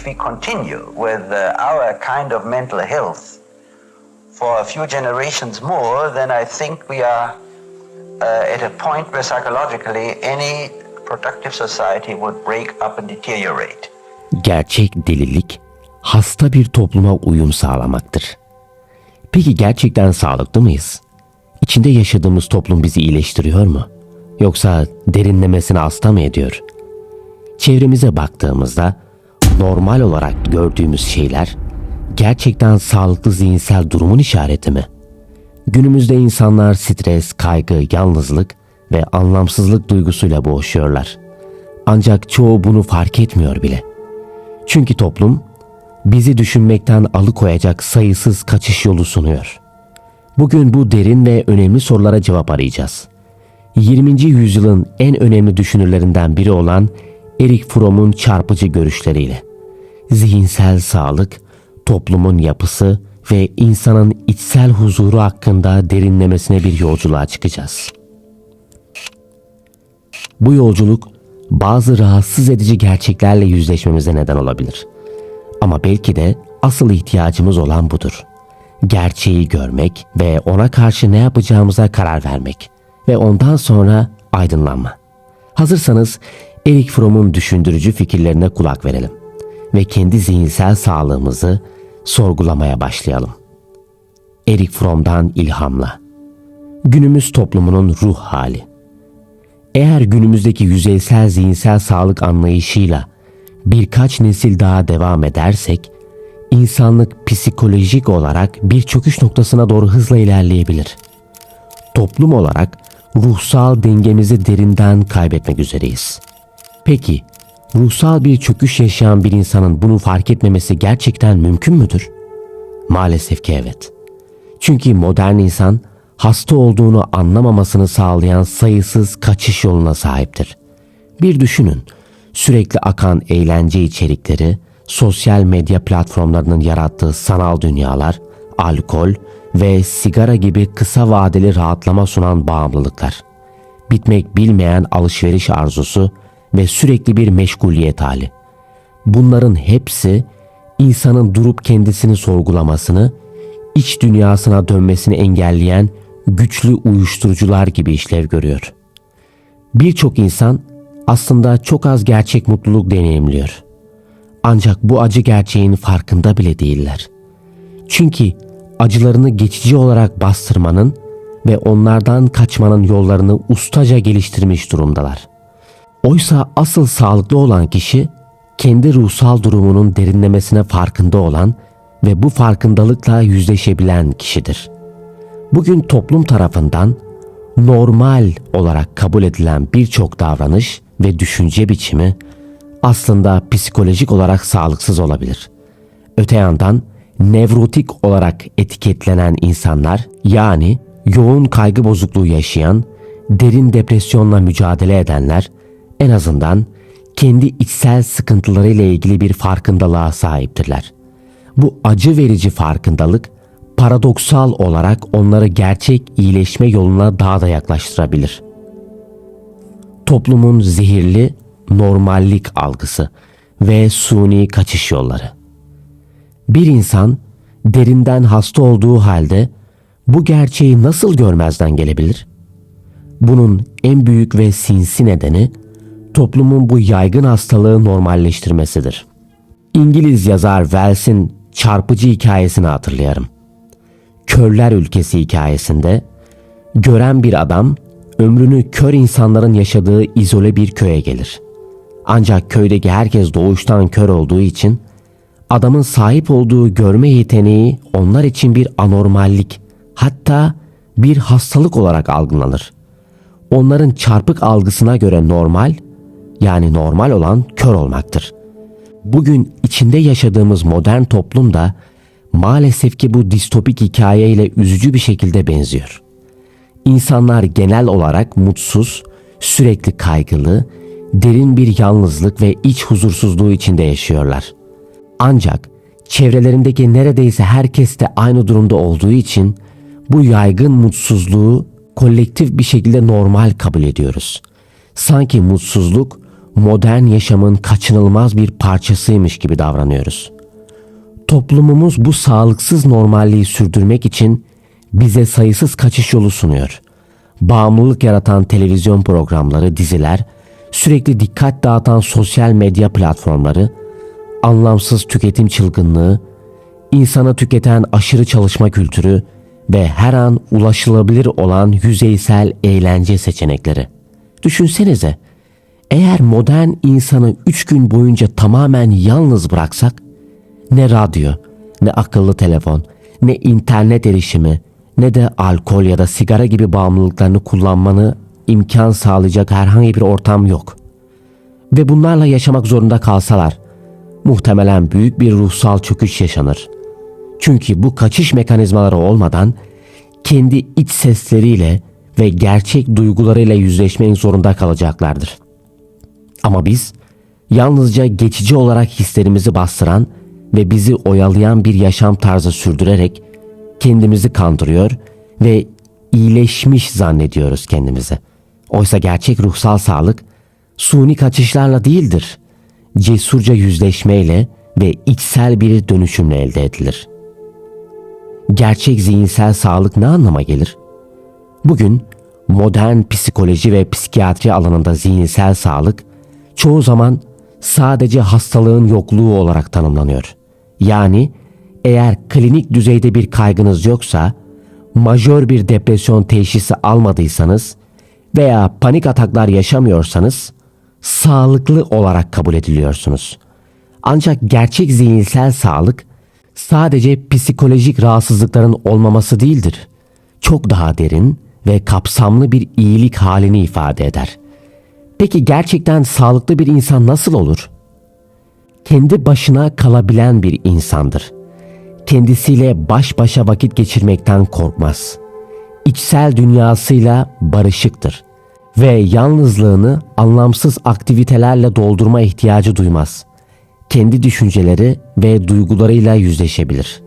we continue with our kind of mental health for a few generations more, then I think we are at a point where psychologically any productive society would break up and deteriorate. Gerçek delilik, hasta bir topluma uyum sağlamaktır. Peki gerçekten sağlıklı mıyız? İçinde yaşadığımız toplum bizi iyileştiriyor mu? Yoksa derinlemesine hasta mı ediyor? Çevremize baktığımızda normal olarak gördüğümüz şeyler gerçekten sağlıklı zihinsel durumun işareti mi? Günümüzde insanlar stres, kaygı, yalnızlık ve anlamsızlık duygusuyla boğuşuyorlar. Ancak çoğu bunu fark etmiyor bile. Çünkü toplum bizi düşünmekten alıkoyacak sayısız kaçış yolu sunuyor. Bugün bu derin ve önemli sorulara cevap arayacağız. 20. yüzyılın en önemli düşünürlerinden biri olan Erich Fromm'un çarpıcı görüşleriyle zihinsel sağlık, toplumun yapısı ve insanın içsel huzuru hakkında derinlemesine bir yolculuğa çıkacağız. Bu yolculuk bazı rahatsız edici gerçeklerle yüzleşmemize neden olabilir. Ama belki de asıl ihtiyacımız olan budur. Gerçeği görmek ve ona karşı ne yapacağımıza karar vermek ve ondan sonra aydınlanma. Hazırsanız Erich Fromm'un düşündürücü fikirlerine kulak verelim ve kendi zihinsel sağlığımızı sorgulamaya başlayalım. Erich Fromm'dan ilhamla. Günümüz toplumunun ruh hali. Eğer günümüzdeki yüzeysel zihinsel sağlık anlayışıyla birkaç nesil daha devam edersek, insanlık psikolojik olarak bir çöküş noktasına doğru hızla ilerleyebilir. Toplum olarak ruhsal dengemizi derinden kaybetmek üzereyiz. Peki, ruhsal bir çöküş yaşayan bir insanın bunu fark etmemesi gerçekten mümkün müdür? Maalesef ki evet. Çünkü modern insan hasta olduğunu anlamamasını sağlayan sayısız kaçış yoluna sahiptir. Bir düşünün, sürekli akan eğlence içerikleri, sosyal medya platformlarının yarattığı sanal dünyalar, alkol ve sigara gibi kısa vadeli rahatlama sunan bağımlılıklar, bitmek bilmeyen alışveriş arzusu ve sürekli bir meşguliyet hali. Bunların hepsi insanın durup kendisini sorgulamasını, iç dünyasına dönmesini engelleyen güçlü uyuşturucular gibi işlev görüyor. Birçok insan aslında çok az gerçek mutluluk deneyimliyor. Ancak bu acı gerçeğin farkında bile değiller. Çünkü acılarını geçici olarak bastırmanın ve onlardan kaçmanın yollarını ustaca geliştirmiş durumdalar. Oysa asıl sağlıklı olan kişi kendi ruhsal durumunun derinlemesine farkında olan ve bu farkındalıkla yüzleşebilen kişidir. Bugün toplum tarafından normal olarak kabul edilen birçok davranış ve düşünce biçimi aslında psikolojik olarak sağlıksız olabilir. Öte yandan nevrotik olarak etiketlenen insanlar, yani yoğun kaygı bozukluğu yaşayan, derin depresyonla mücadele edenler en azından kendi içsel sıkıntılarıyla ilgili bir farkındalığa sahiptirler. Bu acı verici farkındalık paradoksal olarak onları gerçek iyileşme yoluna daha da yaklaştırabilir. Toplumun zehirli normallik algısı ve suni kaçış yolları. Bir insan derinden hasta olduğu halde bu gerçeği nasıl görmezden gelebilir? Bunun en büyük ve sinsi nedeni toplumun bu yaygın hastalığı normalleştirmesidir. İngiliz yazar Wells'in çarpıcı hikayesini hatırlayarım. Körler Ülkesi hikayesinde gören bir adam ömrünü kör insanların yaşadığı izole bir köye gelir. Ancak köydeki herkes doğuştan kör olduğu için adamın sahip olduğu görme yeteneği onlar için bir anormallik, hatta bir hastalık olarak algılanır. Onların çarpık algısına göre normal, yani normal olan kör olmaktır. Bugün içinde yaşadığımız modern toplum da maalesef ki bu distopik hikayeyle üzücü bir şekilde benziyor. İnsanlar genel olarak mutsuz, sürekli kaygılı, derin bir yalnızlık ve iç huzursuzluğu içinde yaşıyorlar. Ancak çevrelerindeki neredeyse herkes de aynı durumda olduğu için bu yaygın mutsuzluğu kolektif bir şekilde normal kabul ediyoruz. Sanki mutsuzluk modern yaşamın kaçınılmaz bir parçasıymış gibi davranıyoruz. Toplumumuz bu sağlıksız normalliği sürdürmek için bize sayısız kaçış yolu sunuyor. Bağımlılık yaratan televizyon programları, diziler, sürekli dikkat dağıtan sosyal medya platformları, anlamsız tüketim çılgınlığı, insanı tüketen aşırı çalışma kültürü ve her an ulaşılabilir olan yüzeysel eğlence seçenekleri. Düşünsenize, eğer modern insanı 3 gün boyunca tamamen yalnız bıraksak, ne radyo, ne akıllı telefon, ne internet erişimi, ne de alkol ya da sigara gibi bağımlılıklarını kullanmanı imkan sağlayacak herhangi bir ortam yok. Ve bunlarla yaşamak zorunda kalsalar, muhtemelen büyük bir ruhsal çöküş yaşanır. Çünkü bu kaçış mekanizmaları olmadan kendi iç sesleriyle ve gerçek duygularıyla yüzleşmek zorunda kalacaklardır. Ama biz yalnızca geçici olarak hislerimizi bastıran ve bizi oyalayan bir yaşam tarzı sürdürerek kendimizi kandırıyor ve iyileşmiş zannediyoruz kendimizi. Oysa gerçek ruhsal sağlık suni kaçışlarla değildir. Cesurca yüzleşmeyle ve içsel bir dönüşümle elde edilir. Gerçek zihinsel sağlık ne anlama gelir? Bugün modern psikoloji ve psikiyatri alanında zihinsel sağlık çoğu zaman sadece hastalığın yokluğu olarak tanımlanıyor. Yani eğer klinik düzeyde bir kaygınız yoksa, majör bir depresyon teşhisi almadıysanız veya panik ataklar yaşamıyorsanız sağlıklı olarak kabul ediliyorsunuz. Ancak gerçek zihinsel sağlık sadece psikolojik rahatsızlıkların olmaması değildir. Çok daha derin ve kapsamlı bir iyilik halini ifade eder. Peki gerçekten sağlıklı bir insan nasıl olur? Kendi başına kalabilen bir insandır. Kendisiyle baş başa vakit geçirmekten korkmaz. İçsel dünyasıyla barışıktır ve yalnızlığını anlamsız aktivitelerle doldurma ihtiyacı duymaz. Kendi düşünceleri ve duygularıyla yüzleşebilir.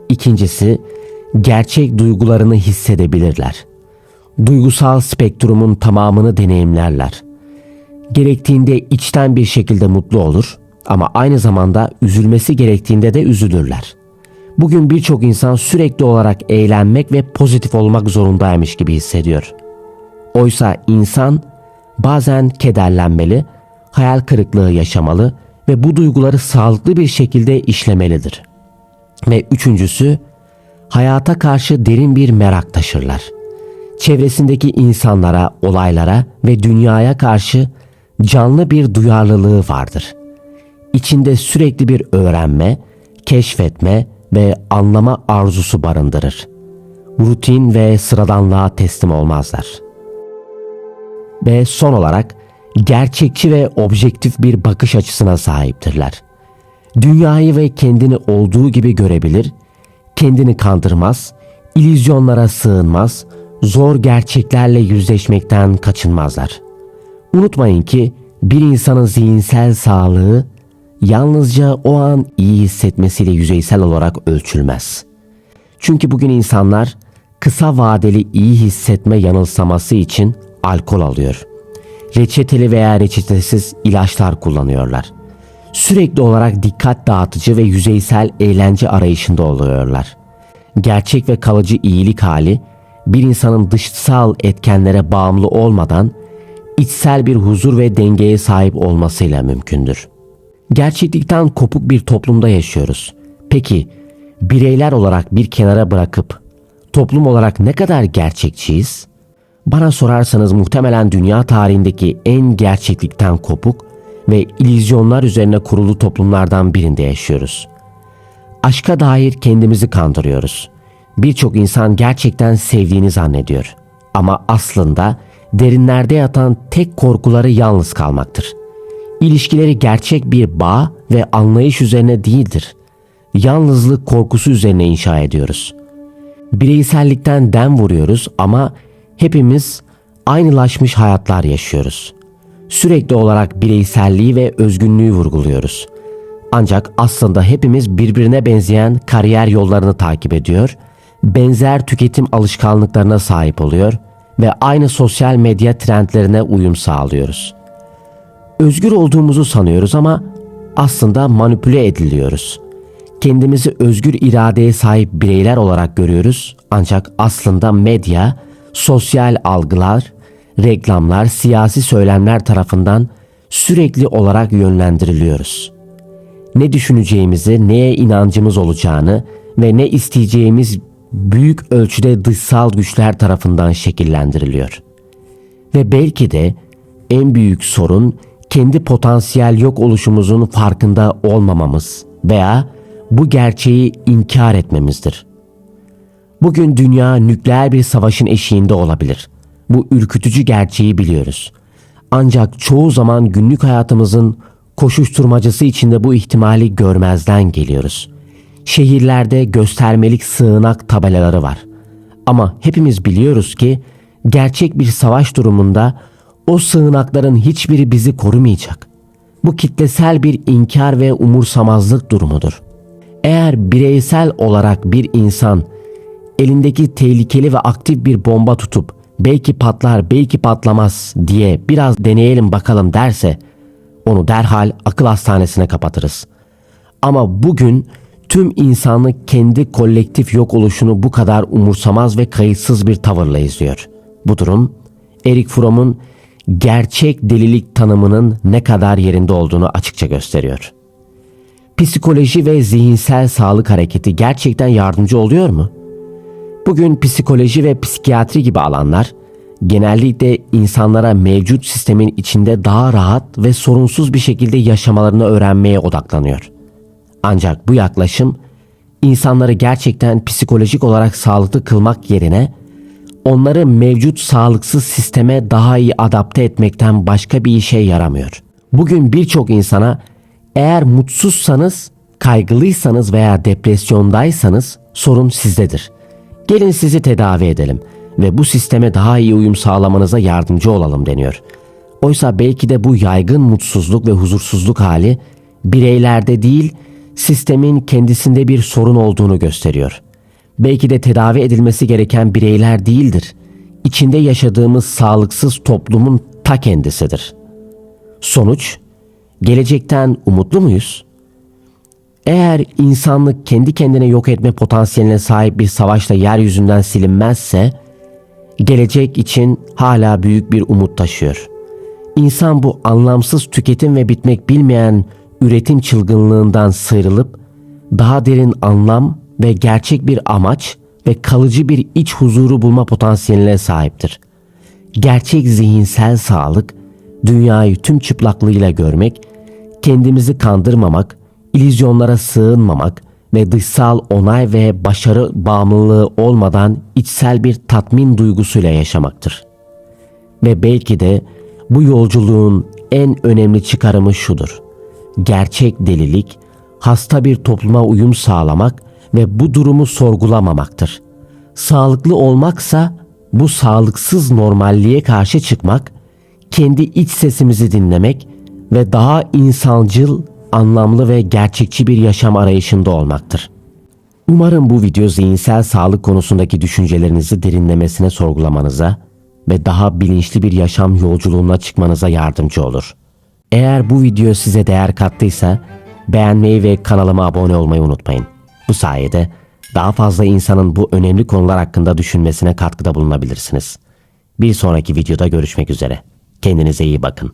İkincisi, gerçek duygularını hissedebilirler. Duygusal spektrumun tamamını deneyimlerler. Gerektiğinde içten bir şekilde mutlu olur ama aynı zamanda üzülmesi gerektiğinde de üzülürler. Bugün birçok insan sürekli olarak eğlenmek ve pozitif olmak zorundaymış gibi hissediyor. Oysa insan bazen kederlenmeli, hayal kırıklığı yaşamalı ve bu duyguları sağlıklı bir şekilde işlemelidir. Ve üçüncüsü, hayata karşı derin bir merak taşırlar. Çevresindeki insanlara, olaylara ve dünyaya karşı canlı bir duyarlılığı vardır. İçinde sürekli bir öğrenme, keşfetme ve anlama arzusu barındırır. Rutin ve sıradanlığa teslim olmazlar. Ve son olarak gerçekçi ve objektif bir bakış açısına sahiptirler. Dünyayı ve kendini olduğu gibi görebilir, kendini kandırmaz, illüzyonlara sığınmaz, zor gerçeklerle yüzleşmekten kaçınmazlar. Unutmayın ki bir insanın zihinsel sağlığı yalnızca o an iyi hissetmesiyle yüzeysel olarak ölçülmez. Çünkü bugün insanlar kısa vadeli iyi hissetme yanılsaması için alkol alıyor. Reçeteli veya reçetesiz ilaçlar kullanıyorlar. Sürekli olarak dikkat dağıtıcı ve yüzeysel eğlence arayışında oluyorlar. Gerçek ve kalıcı iyilik hali bir insanın dışsal etkenlere bağımlı olmadan içsel bir huzur ve dengeye sahip olmasıyla mümkündür. Gerçeklikten kopuk bir toplumda yaşıyoruz. Peki bireyler olarak bir kenara bırakıp toplum olarak ne kadar gerçekçiyiz? Bana sorarsanız muhtemelen dünya tarihindeki en gerçeklikten kopuk ve illüzyonlar üzerine kurulu toplumlardan birinde yaşıyoruz. Aşka dair kendimizi kandırıyoruz. Birçok insan gerçekten sevdiğini zannediyor. Ama aslında derinlerde yatan tek korkuları yalnız kalmaktır. İlişkileri gerçek bir bağ ve anlayış üzerine değildir. Yalnızlık korkusu üzerine inşa ediyoruz. Bireysellikten dem vuruyoruz ama hepimiz aynılaşmış hayatlar yaşıyoruz. Sürekli olarak bireyselliği ve özgünlüğü vurguluyoruz. Ancak aslında hepimiz birbirine benzeyen kariyer yollarını takip ediyor, benzer tüketim alışkanlıklarına sahip oluyor ve aynı sosyal medya trendlerine uyum sağlıyoruz. Özgür olduğumuzu sanıyoruz ama aslında manipüle ediliyoruz. Kendimizi özgür iradeye sahip bireyler olarak görüyoruz ancak aslında medya, sosyal algılar, reklamlar, siyasi söylemler tarafından sürekli olarak yönlendiriliyoruz. Ne düşüneceğimizi, neye inancımız olacağını ve ne isteyeceğimiz büyük ölçüde dışsal güçler tarafından şekillendiriliyor. Ve belki de en büyük sorun kendi potansiyel yok oluşumuzun farkında olmamamız veya bu gerçeği inkar etmemizdir. Bugün dünya nükleer bir savaşın eşiğinde olabilir. Bu ürkütücü gerçeği biliyoruz. Ancak çoğu zaman günlük hayatımızın koşuşturmacası içinde bu ihtimali görmezden geliyoruz. Şehirlerde göstermelik sığınak tabelaları var. Ama hepimiz biliyoruz ki gerçek bir savaş durumunda o sığınakların hiçbiri bizi korumayacak. Bu kitlesel bir inkar ve umursamazlık durumudur. Eğer bireysel olarak bir insan elindeki tehlikeli ve aktif bir bomba tutup belki patlar belki patlamaz diye biraz deneyelim bakalım derse onu derhal akıl hastanesine kapatırız. Ama bugün tüm insanlık kendi kolektif yok oluşunu bu kadar umursamaz ve kayıtsız bir tavırla izliyor. Bu durum Erich Fromm'un gerçek delilik tanımının ne kadar yerinde olduğunu açıkça gösteriyor. Psikoloji ve zihinsel sağlık hareketi gerçekten yardımcı oluyor mu? Bugün psikoloji ve psikiyatri gibi alanlar genellikle insanlara mevcut sistemin içinde daha rahat ve sorunsuz bir şekilde yaşamalarını öğrenmeye odaklanıyor. Ancak bu yaklaşım insanları gerçekten psikolojik olarak sağlıklı kılmak yerine onları mevcut sağlıksız sisteme daha iyi adapte etmekten başka bir işe yaramıyor. Bugün birçok insana eğer mutsuzsanız, kaygılıysanız veya depresyondaysanız sorun sizdedir. Gelin sizi tedavi edelim ve bu sisteme daha iyi uyum sağlamanıza yardımcı olalım deniyor. Oysa belki de bu yaygın mutsuzluk ve huzursuzluk hali bireylerde değil, sistemin kendisinde bir sorun olduğunu gösteriyor. Belki de tedavi edilmesi gereken bireyler değildir. İçinde yaşadığımız sağlıksız toplumun ta kendisidir. Sonuç, gelecekten umutlu muyuz? Eğer insanlık kendi kendine yok etme potansiyeline sahip bir savaşla yeryüzünden silinmezse, gelecek için hala büyük bir umut taşıyor. İnsan bu anlamsız tüketim ve bitmek bilmeyen üretim çılgınlığından sıyrılıp, daha derin anlam ve gerçek bir amaç ve kalıcı bir iç huzuru bulma potansiyeline sahiptir. Gerçek zihinsel sağlık, dünyayı tüm çıplaklığıyla görmek, kendimizi kandırmamak, illüzyonlara sığınmamak ve dışsal onay ve başarı bağımlılığı olmadan içsel bir tatmin duygusuyla yaşamaktır. Ve belki de bu yolculuğun en önemli çıkarımı şudur: gerçek delilik, hasta bir topluma uyum sağlamak ve bu durumu sorgulamamaktır. Sağlıklı olmaksa bu sağlıksız normalliğe karşı çıkmak, kendi iç sesimizi dinlemek ve daha insancıl, anlamlı ve gerçekçi bir yaşam arayışında olmaktır. Umarım bu video zihinsel sağlık konusundaki düşüncelerinizi derinlemesine sorgulamanıza ve daha bilinçli bir yaşam yolculuğuna çıkmanıza yardımcı olur. Eğer bu video size değer kattıysa beğenmeyi ve kanalıma abone olmayı unutmayın. Bu sayede daha fazla insanın bu önemli konular hakkında düşünmesine katkıda bulunabilirsiniz. Bir sonraki videoda görüşmek üzere. Kendinize iyi bakın.